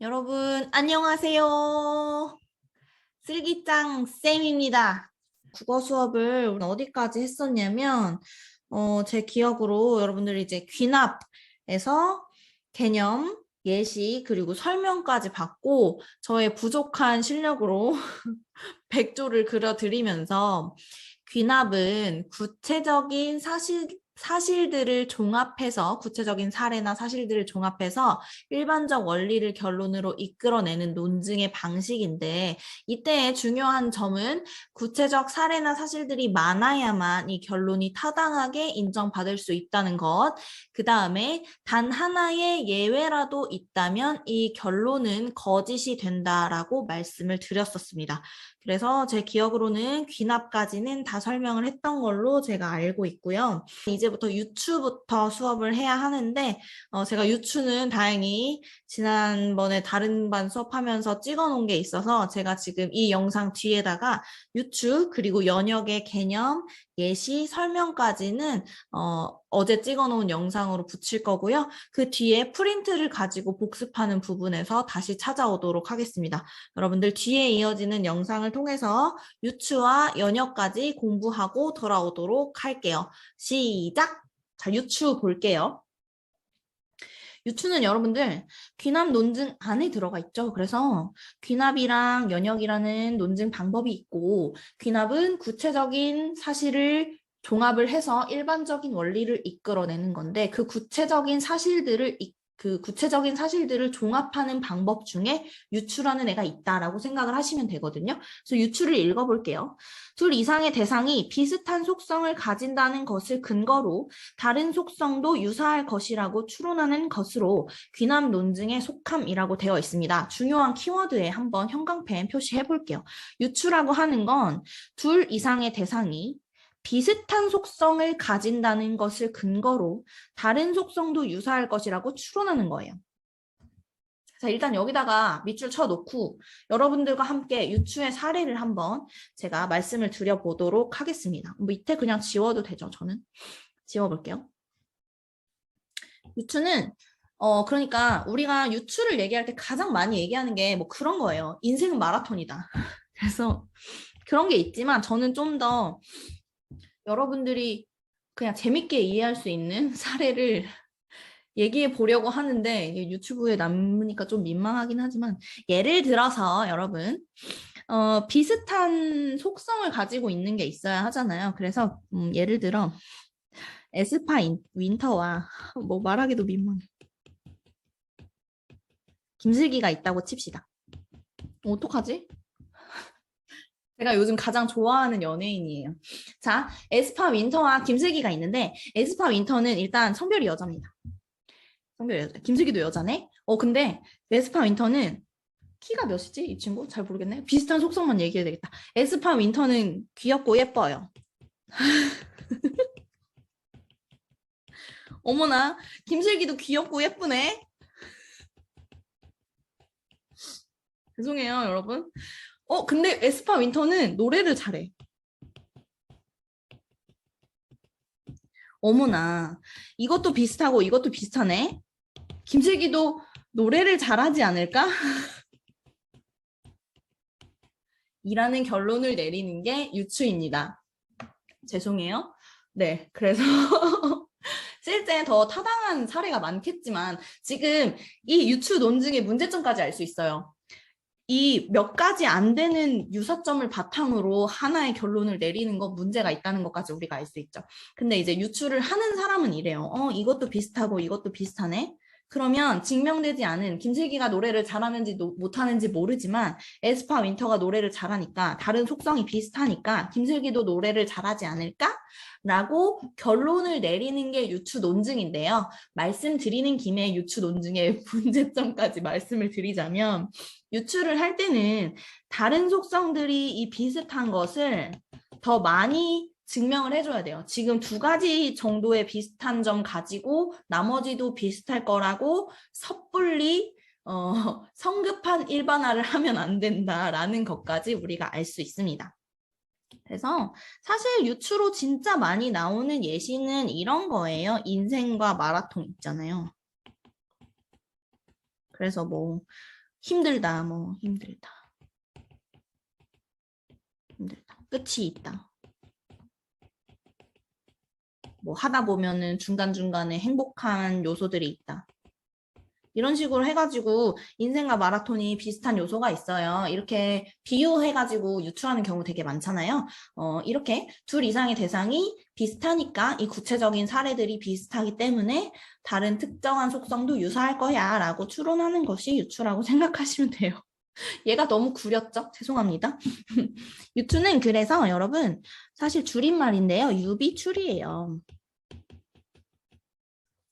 여러분, 안녕하세요. 슬기짱 쌤입니다. 국어 수업을 오늘 어디까지 했었냐면, 제 기억으로 여러분들이 이제 귀납에서 개념, 예시, 그리고 설명까지 받고, 저의 부족한 실력으로 백조를 그려드리면서 귀납은 구체적인 사실들을 종합해서 구체적인 사례나 사실들을 종합해서 일반적 원리를 결론으로 이끌어내는 논증의 방식인데 이때의 중요한 점은 구체적 사례나 사실들이 많아야만 이 결론이 타당하게 인정받을 수 있다는 것. 그 다음에 단 하나의 예외라도 있다면 이 결론은 거짓이 된다라고 말씀을 드렸었습니다. 그래서 제 기억으로는 귀납까지는 다 설명을 했던 걸로 제가 알고 있고요. 이제부터 유추부터 수업을 해야 하는데 제가 유추는 다행히 지난번에 다른 반 수업하면서 찍어놓은 게 있어서 제가 지금 이 영상 뒤에다가 유추 그리고 연역의 개념, 예시, 설명까지는 어제 찍어놓은 영상으로 붙일 거고요. 그 뒤에 프린트를 가지고 복습하는 부분에서 다시 찾아오도록 하겠습니다. 여러분들 뒤에 이어지는 영상을 통해서 유추와 연역까지 공부하고 돌아오도록 할게요. 시작! 자, 유추 볼게요. 유추는 여러분들 귀납 논증 안에 들어가 있죠. 그래서 귀납이랑 연역이라는 논증 방법이 있고 귀납은 구체적인 사실을 종합을 해서 일반적인 원리를 이끌어내는 건데 그 구체적인 사실들을 종합하는 방법 중에 유추라는 애가 있다라고 생각을 하시면 되거든요. 그래서 유추를 읽어볼게요. 둘 이상의 대상이 비슷한 속성을 가진다는 것을 근거로 다른 속성도 유사할 것이라고 추론하는 것으로 귀납 논증의 속함이라고 되어 있습니다. 중요한 키워드에 한번 형광펜 표시해 볼게요. 유추라고 하는 건 둘 이상의 대상이 비슷한 속성을 가진다는 것을 근거로 다른 속성도 유사할 것이라고 추론하는 거예요. 자, 일단 여기다가 밑줄 쳐놓고 여러분들과 함께 유추의 사례를 한번 제가 말씀을 드려보도록 하겠습니다. 밑에 그냥 지워도 되죠, 저는. 지워볼게요. 유추는 그러니까 우리가 유추를 얘기할 때 가장 많이 얘기하는 게 뭐 그런 거예요. 인생은 마라톤이다. 그래서 그런 게 있지만 저는 좀 더 여러분들이 그냥 재밌게 이해할 수 있는 사례를 얘기해 보려고 하는데 유튜브에 남으니까 좀 민망하긴 하지만 예를 들어서 여러분 비슷한 속성을 가지고 있는 게 있어야 하잖아요. 그래서 예를 들어 에스파 윈터와 뭐 말하기도 민망해. 김슬기가 있다고 칩시다. 어떡하지? 제가 요즘 가장 좋아하는 연예인이에요. 자, 에스파 윈터와 김슬기가 있는데 에스파 윈터는 일단 성별이 여자입니다. 성별이 여자. 김슬기도 여자네? 근데 에스파 윈터는 키가 몇이지? 이 친구? 잘 모르겠네. 비슷한 속성만 얘기해야 되겠다. 에스파 윈터는 귀엽고 예뻐요. 어머나, 김슬기도 귀엽고 예쁘네. 죄송해요, 여러분. 근데 에스파 윈터는 노래를 잘해. 어머나, 이것도 비슷하고 이것도 비슷하네. 김슬기도 노래를 잘하지 않을까? 이라는 결론을 내리는 게 유추입니다. 죄송해요. 네, 그래서 실제 더 타당한 사례가 많겠지만 지금 이 유추 논증의 문제점까지 알 수 있어요. 이 몇 가지 안 되는 유사점을 바탕으로 하나의 결론을 내리는 거 문제가 있다는 것까지 우리가 알 수 있죠. 근데 이제 유추를 하는 사람은 이래요. 이것도 비슷하고 이것도 비슷하네. 그러면 증명되지 않은 김슬기가 노래를 잘하는지 못하는지 모르지만 에스파 윈터가 노래를 잘하니까 다른 속성이 비슷하니까 김슬기도 노래를 잘하지 않을까? 라고 결론을 내리는 게 유추 논증인데요. 말씀드리는 김에 유추 논증의 문제점까지 말씀을 드리자면 유추를 할 때는 다른 속성들이 이 비슷한 것을 더 많이 증명을 해줘야 돼요. 지금 두 가지 정도의 비슷한 점 가지고 나머지도 비슷할 거라고 섣불리 성급한 일반화를 하면 안 된다라는 것까지 우리가 알 수 있습니다. 그래서 사실 유추로 진짜 많이 나오는 예시는 이런 거예요. 인생과 마라톤 있잖아요. 그래서 뭐 힘들다, 뭐 힘들다. 힘들다. 끝이 있다. 뭐 하다 보면은 중간중간에 행복한 요소들이 있다. 이런 식으로 해가지고 인생과 마라톤이 비슷한 요소가 있어요. 이렇게 비유해가지고 유추하는 경우 되게 많잖아요. 이렇게 둘 이상의 대상이 비슷하니까 이 구체적인 사례들이 비슷하기 때문에 다른 특정한 속성도 유사할 거야 라고 추론하는 것이 유추라고 생각하시면 돼요. 얘가 너무 구렸죠? 죄송합니다. 유추는 그래서 여러분 사실 줄임말인데요. 유비출이에요.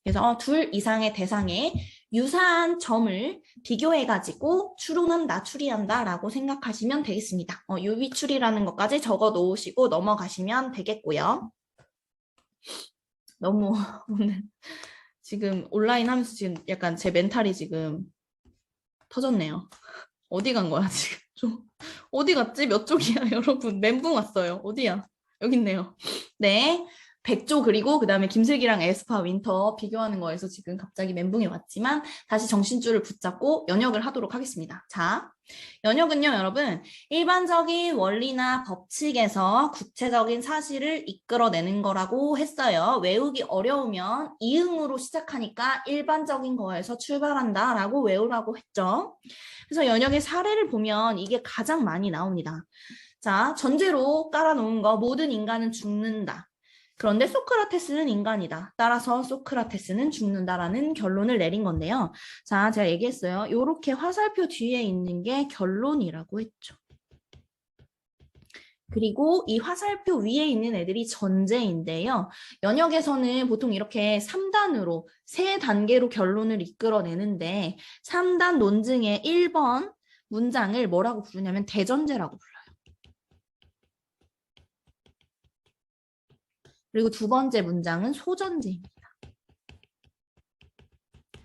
그래서 둘 이상의 대상에 유사한 점을 비교해가지고 추론한다, 추리한다 라고 생각하시면 되겠습니다. 유비추리라는 것까지 적어 놓으시고 넘어가시면 되겠고요. 너무 오늘 지금 온라인 하면서 지금 약간 제 멘탈이 지금 터졌네요. 어디 간 거야 지금? 좀 어디 갔지? 몇 쪽이야 여러분? 멘붕 왔어요. 어디야? 여기 있네요. 네. 백조 그리고 그 다음에 김슬기랑 에스파 윈터 비교하는 거에서 지금 갑자기 멘붕이 왔지만 다시 정신줄을 붙잡고 연역을 하도록 하겠습니다. 자, 연역은요 여러분 일반적인 원리나 법칙에서 구체적인 사실을 이끌어내는 거라고 했어요. 외우기 어려우면 이응으로 시작하니까 일반적인 거에서 출발한다 라고 외우라고 했죠. 그래서 연역의 사례를 보면 이게 가장 많이 나옵니다. 자, 전제로 깔아놓은 거 모든 인간은 죽는다. 그런데 소크라테스는 인간이다. 따라서 소크라테스는 죽는다라는 결론을 내린 건데요. 자, 제가 얘기했어요. 이렇게 화살표 뒤에 있는 게 결론이라고 했죠. 그리고 이 화살표 위에 있는 애들이 전제인데요. 연역에서는 보통 이렇게 3단으로 3단계로 결론을 이끌어내는데 3단 논증의 1번 문장을 뭐라고 부르냐면 대전제라고 불러요. 그리고 두 번째 문장은 소전제입니다.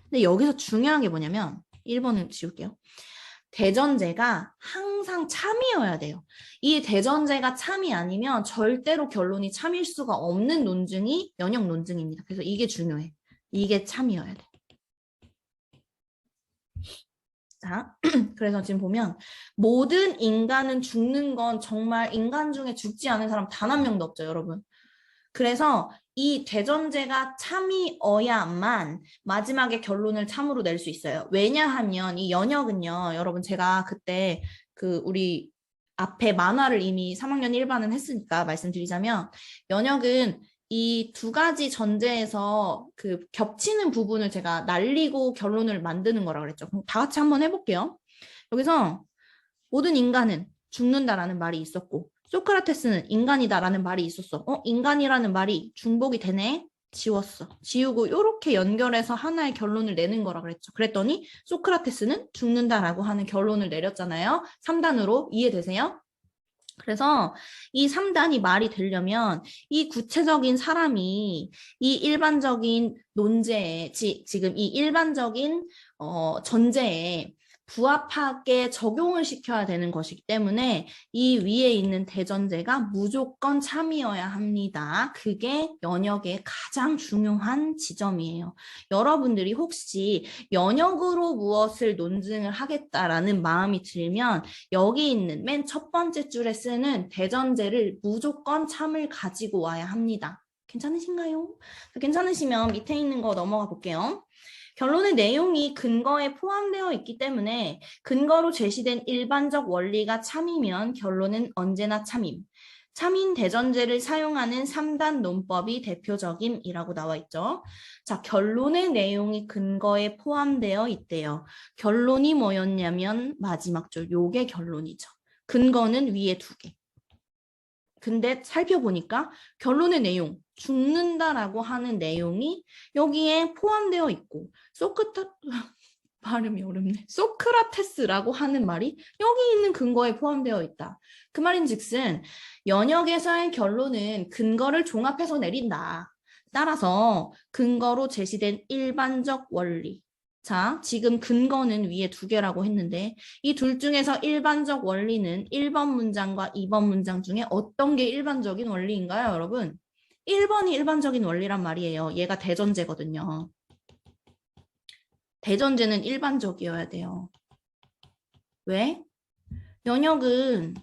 근데 여기서 중요한 게 뭐냐면 1번을 지울게요. 대전제가 항상 참이어야 돼요. 이 대전제가 참이 아니면 절대로 결론이 참일 수가 없는 논증이 연역 논증입니다. 그래서 이게 중요해. 이게 참이어야 돼. 자, 그래서 지금 보면 모든 인간은 죽는 건 정말 인간 중에 죽지 않은 사람 단 한 명도 없죠, 여러분. 그래서 이 대전제가 참이어야만 마지막에 결론을 참으로 낼 수 있어요. 왜냐하면 이 연역은요, 여러분 제가 그때 우리 앞에 만화를 이미 3학년 1반은 했으니까 말씀드리자면 연역은 이 두 가지 전제에서 겹치는 부분을 제가 날리고 결론을 만드는 거라고 그랬죠. 그럼 다 같이 한번 해볼게요. 여기서 모든 인간은 죽는다라는 말이 있었고 소크라테스는 인간이다라는 말이 있었어. 인간이라는 말이 중복이 되네. 지웠어. 지우고 이렇게 연결해서 하나의 결론을 내는 거라 그랬죠. 그랬더니 소크라테스는 죽는다라고 하는 결론을 내렸잖아요. 3단으로 이해되세요? 그래서 이 3단이 말이 되려면 이 구체적인 사람이 이 일반적인 논제에 지금 이 일반적인 전제에 부합하게 적용을 시켜야 되는 것이기 때문에 이 위에 있는 대전제가 무조건 참이어야 합니다. 그게 연역의 가장 중요한 지점이에요. 여러분들이 혹시 연역으로 무엇을 논증을 하겠다라는 마음이 들면 여기 있는 맨 첫 번째 줄에 쓰는 대전제를 무조건 참을 가지고 와야 합니다. 괜찮으신가요? 괜찮으시면 밑에 있는 거 넘어가 볼게요. 결론의 내용이 근거에 포함되어 있기 때문에 근거로 제시된 일반적 원리가 참이면 결론은 언제나 참임. 참인 대전제를 사용하는 3단 논법이 대표적임이라고 나와 있죠. 자, 결론의 내용이 근거에 포함되어 있대요. 결론이 뭐였냐면 마지막 줄, 요게 결론이죠. 근거는 위에 2개. 근데 살펴보니까 결론의 내용, 죽는다라고 하는 내용이 여기에 포함되어 있고 발음이 어렵네. 소크라테스라고 하는 말이 여기 있는 근거에 포함되어 있다. 그 말인즉슨 연역에서의 결론은 근거를 종합해서 내린다. 따라서 근거로 제시된 일반적 원리. 자, 지금 근거는 위에 2개라고 했는데 이 둘 중에서 일반적 원리는 1번 문장과 2번 문장 중에 어떤 게 일반적인 원리인가요, 여러분? 1번이 일반적인 원리란 말이에요. 얘가 대전제거든요. 대전제는 일반적이어야 돼요. 왜? 연역은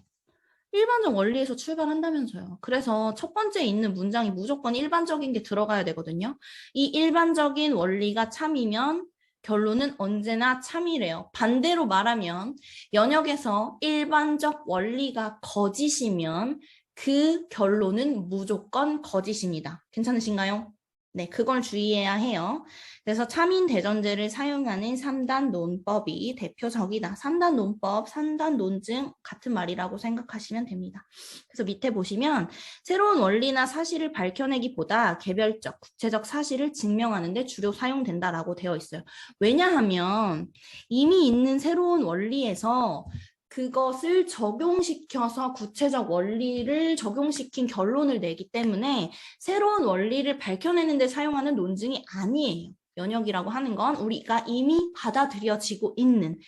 일반적 원리에서 출발한다면서요. 그래서 첫 번째 있는 문장이 무조건 일반적인 게 들어가야 되거든요. 이 일반적인 원리가 참이면 결론은 언제나 참이래요. 반대로 말하면 연역에서 일반적 원리가 거짓이면 그 결론은 무조건 거짓입니다. 괜찮으신가요? 네, 그걸 주의해야 해요. 그래서 참인 대전제를 사용하는 3단 논법이 대표적이다. 3단 논법, 3단 논증 같은 말이라고 생각하시면 됩니다. 그래서 밑에 보시면 새로운 원리나 사실을 밝혀내기보다 개별적, 구체적 사실을 증명하는 데 주로 사용된다라고 되어 있어요. 왜냐하면 이미 있는 새로운 원리에서 그것을 적용시켜서 구체적 원리를 적용시킨 결론을 내기 때문에 새로운 원리를 밝혀내는 데 사용하는 논증이 아니에요. 연역이라고 하는 건 우리가 이미 받아들여지고 있는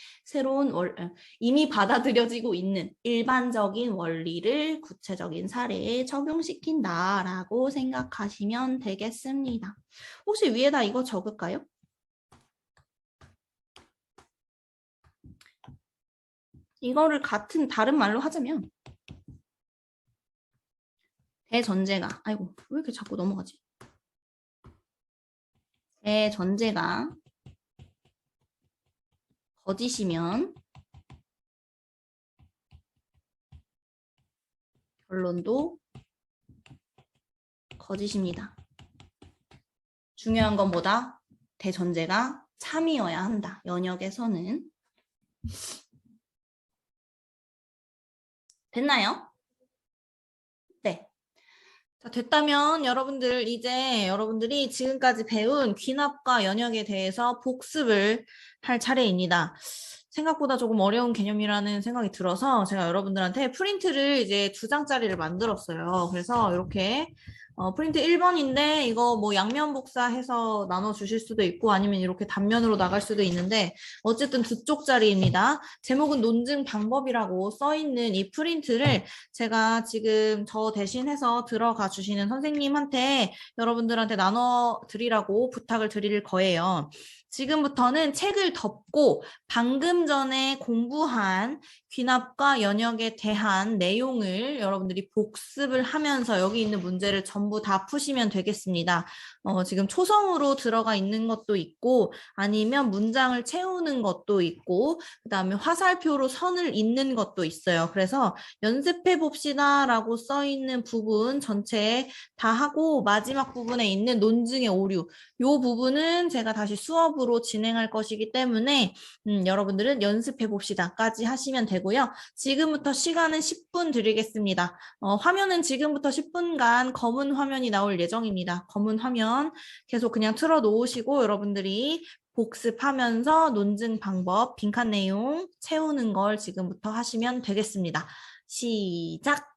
이미 받아들여지고 있는 일반적인 원리를 구체적인 사례에 적용시킨다라고 생각하시면 되겠습니다. 혹시 위에다 이거 적을까요? 이거를 다른 말로 하자면 대전제가 아이고 왜 이렇게 자꾸 넘어가지? 대전제가 거짓이면 결론도 거짓입니다. 중요한 건 뭐다? 대전제가 참이어야 한다. 연역에서는. 됐나요? 네. 자, 됐다면 여러분들이 지금까지 배운 귀납과 연역에 대해서 복습을 할 차례입니다. 생각보다 조금 어려운 개념이라는 생각이 들어서 제가 여러분들한테 프린트를 이제 2장짜리를 만들었어요. 그래서 이렇게 프린트 1번인데 이거 뭐 양면 복사해서 나눠 주실 수도 있고 아니면 이렇게 단면으로 나갈 수도 있는데 어쨌든 2쪽짜리입니다. 제목은 논증 방법이라고 써 있는 이 프린트를 제가 지금 저 대신해서 들어가 주시는 선생님한테 여러분들한테 나눠 드리라고 부탁을 드릴 거예요. 지금부터는 책을 덮고 방금 전에 공부한 귀납과 연역에 대한 내용을 여러분들이 복습을 하면서 여기 있는 문제를 전부 다 푸시면 되겠습니다. 지금 초성으로 들어가 있는 것도 있고 아니면 문장을 채우는 것도 있고 그 다음에 화살표로 선을 잇는 것도 있어요. 그래서 연습해 봅시다 라고 써 있는 부분 전체 다 하고 마지막 부분에 있는 논증의 오류 이 부분은 제가 다시 수업으로 진행할 것이기 때문에 여러분들은 연습해 봅시다까지 하시면 되고요. 지금부터 시간은 10분 드리겠습니다. 화면은 지금부터 10분간 검은 화면이 나올 예정입니다. 검은 화면 계속 그냥 틀어 놓으시고 여러분들이 복습하면서 논증 방법, 빈칸 내용 채우는 걸 지금부터 하시면 되겠습니다. 시작!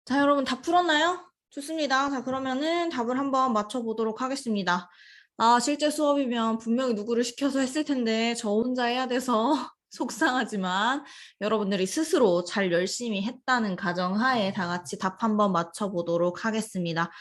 자, 여러분 다 풀었나요? 좋습니다. 자, 그러면은 답을 한번 맞춰보도록 하겠습니다. 아, 실제 수업이면 분명히 누구를 시켜서 했을 텐데 저 혼자 해야 돼서 속상하지만 여러분들이 스스로 잘 열심히 했다는 가정하에 다 같이 답 한번 맞춰보도록 하겠습니다.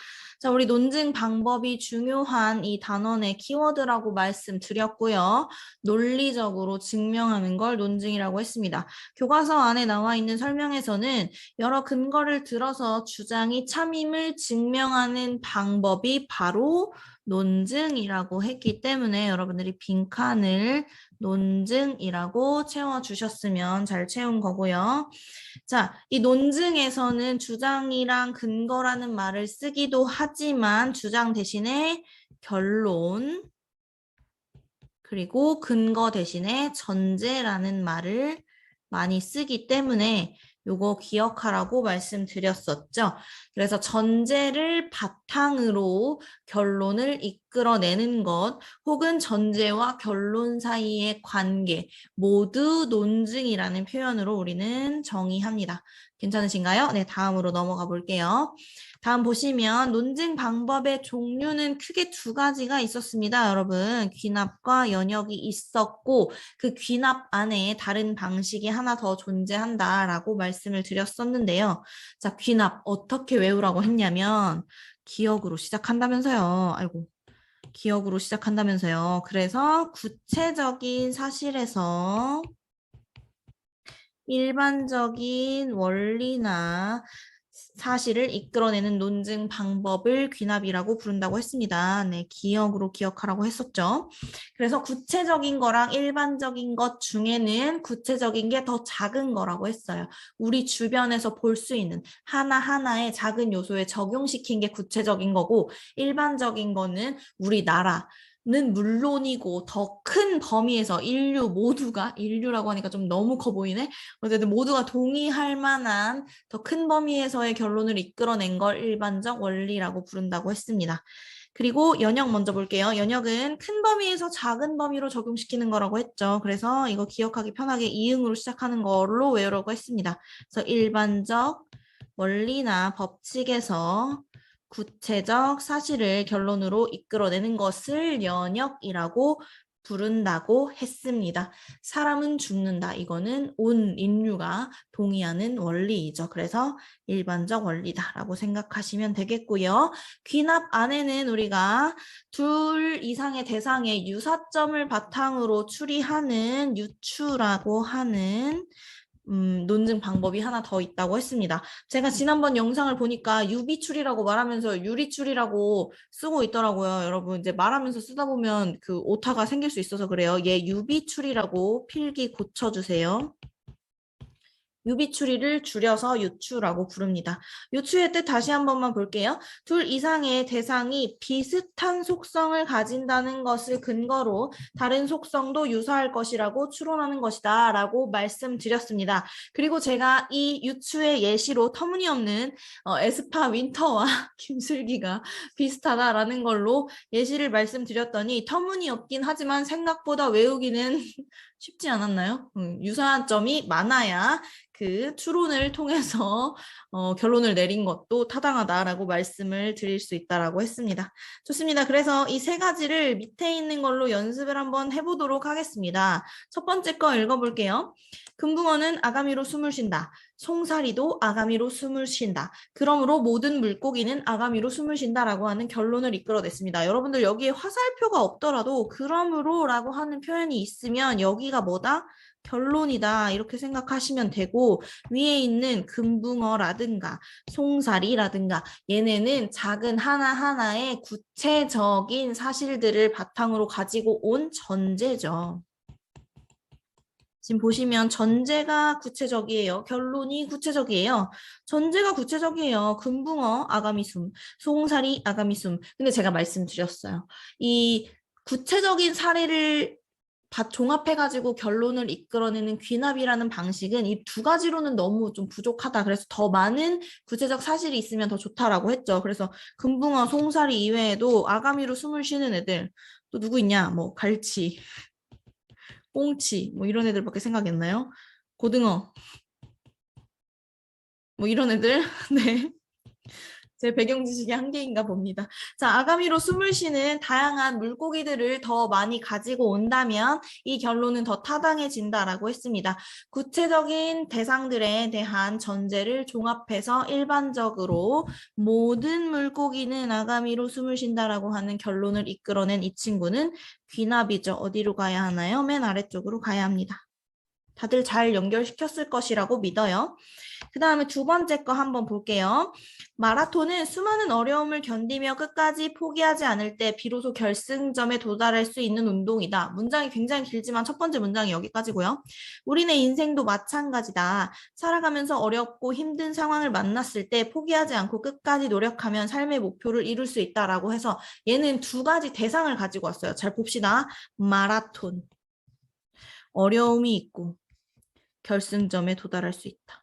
자, 우리 논증 방법이 중요한 이 단원의 키워드라고 말씀드렸고요. 논리적으로 증명하는 걸 논증이라고 했습니다. 교과서 안에 나와 있는 설명에서는 여러 근거를 들어서 주장이 참임을 증명하는 방법이 바로 논증이라고 했기 때문에 여러분들이 빈칸을 논증이라고 채워주셨으면 잘 채운 거고요. 자, 이 논증에서는 주장이랑 근거라는 말을 쓰기도 하지만 주장 대신에 결론, 그리고 근거 대신에 전제라는 말을 많이 쓰기 때문에 요거 기억하라고 말씀드렸었죠. 그래서 전제를 바탕으로 결론을 이끌어내는 것 혹은 전제와 결론 사이의 관계 모두 논증이라는 표현으로 우리는 정의합니다. 괜찮으신가요? 네, 다음으로 넘어가 볼게요. 다음 보시면 논증 방법의 종류는 크게 두 가지가 있었습니다. 여러분, 귀납과 연역이 있었고 그 귀납 안에 다른 방식이 하나 더 존재한다라고 말씀을 드렸었는데요. 자, 귀납 어떻게 외우라고 했냐면 기억으로 시작한다면서요. 아이고. 기억으로 시작한다면서요. 그래서 구체적인 사실에서 일반적인 원리나 사실을 이끌어내는 논증 방법을 귀납이라고 부른다고 했습니다. 네, 기억으로 기억하라고 했었죠. 그래서 구체적인 거랑 일반적인 것 중에는 구체적인 게 더 작은 거라고 했어요. 우리 주변에서 볼 수 있는 하나하나의 작은 요소에 적용시킨 게 구체적인 거고 일반적인 거는 우리나라 는 물론이고 더 큰 범위에서 인류 모두가 인류라고 하니까 좀 너무 커 보이네. 어쨌든 모두가 동의할 만한 더 큰 범위에서의 결론을 이끌어낸 걸 일반적 원리라고 부른다고 했습니다. 그리고 연역 먼저 볼게요. 연역은 큰 범위에서 작은 범위로 적용시키는 거라고 했죠. 그래서 이거 기억하기 편하게 이응으로 시작하는 걸로 외우라고 했습니다. 그래서 일반적 원리나 법칙에서 구체적 사실을 결론으로 이끌어내는 것을 연역이라고 부른다고 했습니다. 사람은 죽는다. 이거는 온 인류가 동의하는 원리이죠. 그래서 일반적 원리다라고 생각하시면 되겠고요. 귀납 안에는 우리가 둘 이상의 대상의 유사점을 바탕으로 추리하는 유추라고 하는 논증 방법이 하나 더 있다고 했습니다. 제가 지난번 영상을 보니까 유비출이라고 말하면서 유리출이라고 쓰고 있더라고요. 여러분 이제 말하면서 쓰다 보면 그 오타가 생길 수 있어서 그래요. 얘 유비출이라고 필기 고쳐주세요. 유비추리를 줄여서 유추라고 부릅니다. 유추의 뜻 다시 한 번만 볼게요. 둘 이상의 대상이 비슷한 속성을 가진다는 것을 근거로 다른 속성도 유사할 것이라고 추론하는 것이다 라고 말씀드렸습니다. 그리고 제가 이 유추의 예시로 터무니없는 에스파 윈터와 김슬기가 비슷하다라는 걸로 예시를 말씀드렸더니 터무니없긴 하지만 생각보다 외우기는 쉽지 않았나요? 유사한 점이 많아야 그 추론을 통해서 결론을 내린 것도 타당하다라고 말씀을 드릴 수 있다라고 했습니다. 좋습니다. 그래서 이 세 가지를 밑에 있는 걸로 연습을 한번 해보도록 하겠습니다. 첫 번째 거 읽어볼게요. 금붕어는 아가미로 숨을 쉰다. 송사리도 아가미로 숨을 쉰다. 그러므로 모든 물고기는 아가미로 숨을 쉰다라고 하는 결론을 이끌어냈습니다. 여러분들 여기에 화살표가 없더라도 그러므로라고 하는 표현이 있으면 여기가 뭐다? 결론이다 이렇게 생각하시면 되고 위에 있는 금붕어라든가 송사리라든가 얘네는 작은 하나하나의 구체적인 사실들을 바탕으로 가지고 온 전제죠. 지금 보시면 전제가 구체적이에요. 결론이 구체적이에요. 전제가 구체적이에요. 금붕어, 아가미숨, 송사리, 아가미숨. 근데 제가 말씀드렸어요. 이 구체적인 사례를 종합해가지고 결론을 이끌어내는 귀납이라는 방식은 이 두 가지로는 너무 좀 부족하다. 그래서 더 많은 구체적 사실이 있으면 더 좋다라고 했죠. 그래서 금붕어, 송사리 이외에도 아가미로 숨을 쉬는 애들 또 누구 있냐? 뭐 갈치, 꽁치 뭐 이런 애들밖에 생각이 안 나요. 고등어 뭐 이런 애들 네 제 배경 지식의 한계인가 봅니다. 자, 아가미로 숨을 쉬는 다양한 물고기들을 더 많이 가지고 온다면 이 결론은 더 타당해진다라고 했습니다. 구체적인 대상들에 대한 전제를 종합해서 일반적으로 모든 물고기는 아가미로 숨을 쉰다라고 하는 결론을 이끌어낸 이 친구는 귀납이죠. 어디로 가야 하나요? 맨 아래쪽으로 가야 합니다. 다들 잘 연결시켰을 것이라고 믿어요. 그 다음에 두 번째 거 한번 볼게요. 마라톤은 수많은 어려움을 견디며 끝까지 포기하지 않을 때 비로소 결승점에 도달할 수 있는 운동이다. 문장이 굉장히 길지만 첫 번째 문장이 여기까지고요. 우리네 인생도 마찬가지다. 살아가면서 어렵고 힘든 상황을 만났을 때 포기하지 않고 끝까지 노력하면 삶의 목표를 이룰 수 있다라고 해서 얘는 두 가지 대상을 가지고 왔어요. 잘 봅시다. 마라톤. 어려움이 있고 결승점에 도달할 수 있다.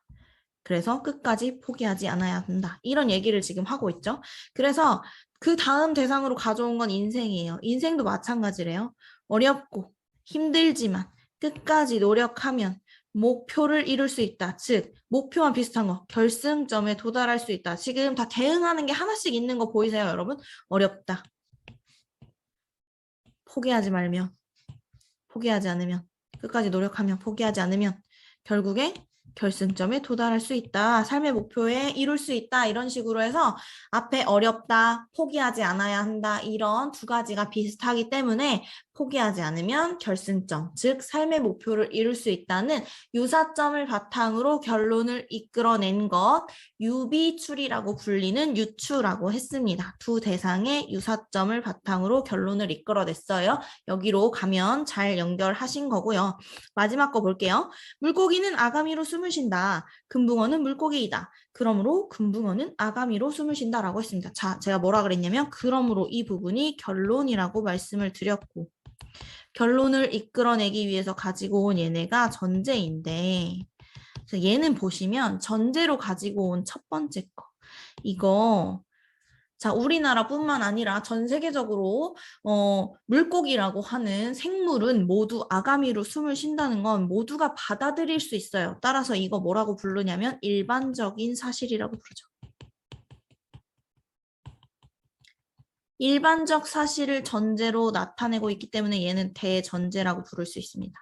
그래서 끝까지 포기하지 않아야 한다. 이런 얘기를 지금 하고 있죠. 그래서 그 다음 대상으로 가져온 건 인생이에요. 인생도 마찬가지래요. 어렵고 힘들지만 끝까지 노력하면 목표를 이룰 수 있다. 즉 목표와 비슷한 거 결승점에 도달할 수 있다. 지금 다 대응하는 게 하나씩 있는 거 보이세요, 여러분? 어렵다. 포기하지 말면, 포기하지 않으면, 끝까지 노력하면, 포기하지 않으면 결국에 결승점에 도달할 수 있다. 삶의 목표에 이룰 수 있다. 이런 식으로 해서 앞에 어렵다, 포기하지 않아야 한다. 이런 두 가지가 비슷하기 때문에 포기하지 않으면 결승점, 즉 삶의 목표를 이룰 수 있다는 유사점을 바탕으로 결론을 이끌어낸 것, 유비추리라고 불리는 유추라고 했습니다. 두 대상의 유사점을 바탕으로 결론을 이끌어냈어요. 여기로 가면 잘 연결하신 거고요. 마지막 거 볼게요. 물고기는 아가미로 숨을 쉰다. 금붕어는 물고기이다. 그러므로 금붕어는 아가미로 숨을 쉰다라고 했습니다. 자, 제가 뭐라 그랬냐면 그러므로 이 부분이 결론이라고 말씀을 드렸고 결론을 이끌어내기 위해서 가지고 온 얘네가 전제인데 그래서 얘는 보시면 전제로 가지고 온 첫 번째 거 이거 자, 우리나라뿐만 아니라 전 세계적으로 물고기라고 하는 생물은 모두 아가미로 숨을 쉰다는 건 모두가 받아들일 수 있어요. 따라서 이거 뭐라고 부르냐면 일반적인 사실이라고 부르죠. 일반적 사실을 전제로 나타내고 있기 때문에 얘는 대전제라고 부를 수 있습니다.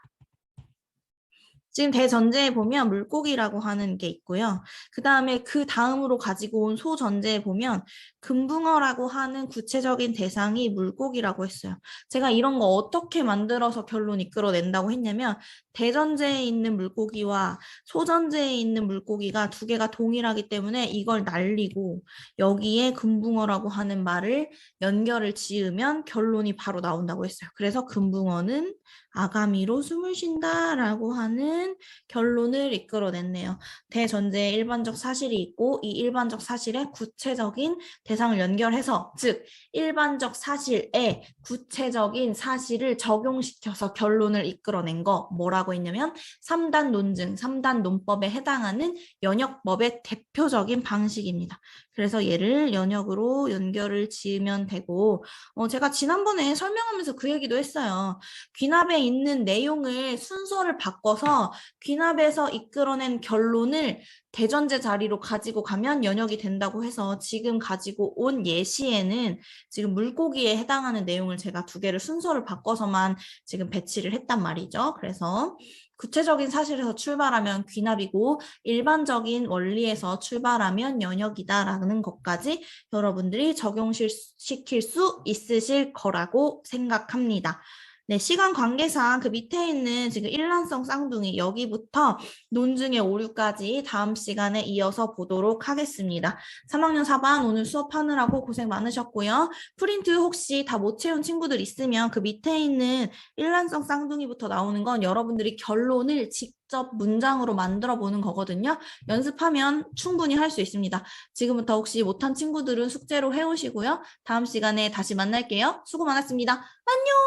지금 대전제에 보면 물고기라고 하는 게 있고요. 그 다음에 그 다음으로 가지고 온 소전제에 보면 금붕어라고 하는 구체적인 대상이 물고기라고 했어요. 제가 이런 거 어떻게 만들어서 결론 이끌어낸다고 했냐면 대전제에 있는 물고기와 소전제에 있는 물고기가 두 개가 동일하기 때문에 이걸 날리고 여기에 금붕어라고 하는 말을 연결을 지으면 결론이 바로 나온다고 했어요. 그래서 금붕어는 아가미로 숨을 쉰다라고 하는 결론을 이끌어냈네요. 대전제에 일반적 사실이 있고 이 일반적 사실에 구체적인 대상을 연결해서 즉 일반적 사실에 구체적인 사실을 적용시켜서 결론을 이끌어낸 거 뭐라고 했냐면 3단 논증, 3단 논법에 해당하는 연역법의 대표적인 방식입니다. 그래서 얘를 연역으로 연결을 지으면 되고 제가 지난번에 설명하면서 그 얘기도 했어요. 귀납에 있는 내용을 순서를 바꿔서 귀납에서 이끌어낸 결론을 대전제 자리로 가지고 가면 연역이 된다고 해서 지금 가지고 온 예시에는 지금 물고기에 해당하는 내용을 제가 두 개를 순서를 바꿔서만 지금 배치를 했단 말이죠. 그래서 구체적인 사실에서 출발하면 귀납이고 일반적인 원리에서 출발하면 연역이다라는 것까지 여러분들이 적용시킬 수 있으실 거라고 생각합니다. 네, 시간 관계상 그 밑에 있는 지금 일란성 쌍둥이 여기부터 논증의 오류까지 다음 시간에 이어서 보도록 하겠습니다. 3학년 4반 오늘 수업하느라고 고생 많으셨고요. 프린트 혹시 다 못 채운 친구들 있으면 그 밑에 있는 일란성 쌍둥이부터 나오는 건 여러분들이 결론을 직접 문장으로 만들어 보는 거거든요. 연습하면 충분히 할 수 있습니다. 지금부터 혹시 못한 친구들은 숙제로 해오시고요. 다음 시간에 다시 만날게요. 수고 많았습니다. 안녕!